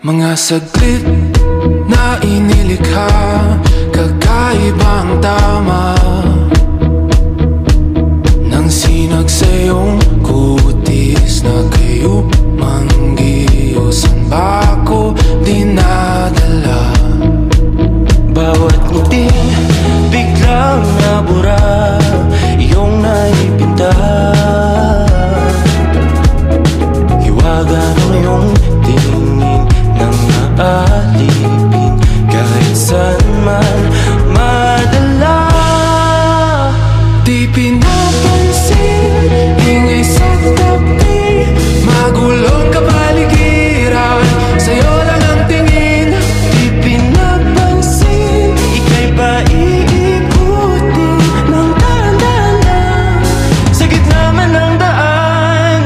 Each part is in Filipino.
Mga saglit na inilikha, kakaibang tama nang sinag sa iyong kutis na kayo manggiyosan ba ako dinadala? Bawat ngiti biglang nabura, iyong naipinta. Hiwaga ng iyong tingin nang naalipin kahit saan man madala. Di pinapansin, ingay sa tabi, magulong kapaligiran, sa'yo lang ang tingin. Di pinapansin, ika'y ba iikutin ng dahan-dahan sa gitna man ng daan?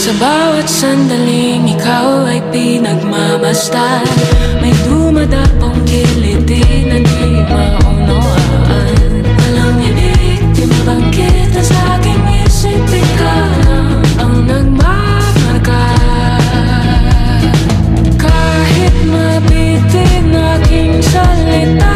Sa bawat sandaling ikaw ay pinagmamasdan, may dumadapong kiliti na di maunawaan. Walang ibig, di mabangkit na sa aking isip, ikaw lang ang nagmamarka. Kahit mabitin aking salita,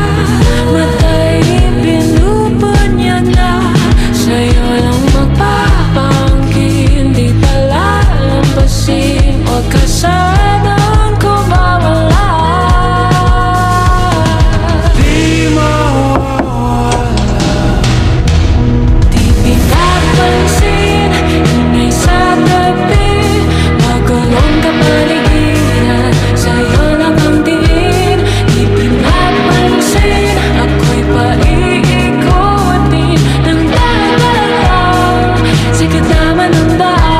matay pinupod niya na, sa'yo lang magpapangkin, di pala lampasin, huwag ka sanang kumawala. Di mawawala. Di pinapansin, ingay sa tabi, magulong kapaligiran, sa'yo lang ang tingin. Di pinapansin, ako'y paiikutin ng dahan-dahan sa gitna man ng daan.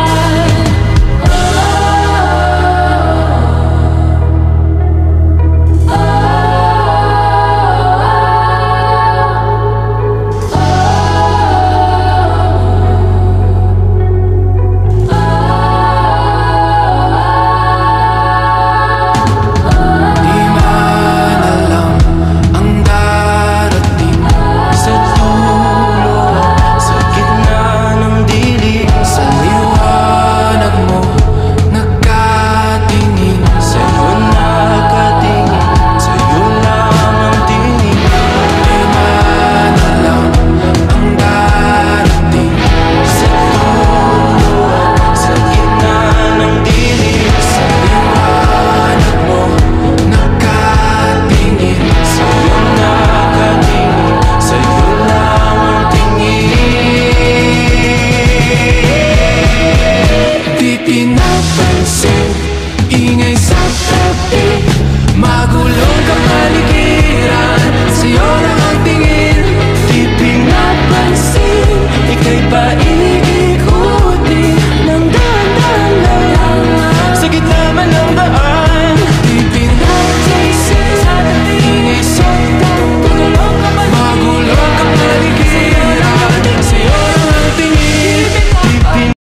Di man alam ang darating Sa dulo at sa gitna ng dilim, sa liwanag mo nakatingin. sa'yo nakatingin, sa'yo lang ang tingin. Di man alam ang darating Sa dulo at sa gitna ng dilim, sa liwanag mo nakatingin. sa'yo nakatingin, sa'yo lang ang tingin. Di pinapansin, ingay sa tabi, magulong kapaligiran, sa'yo lang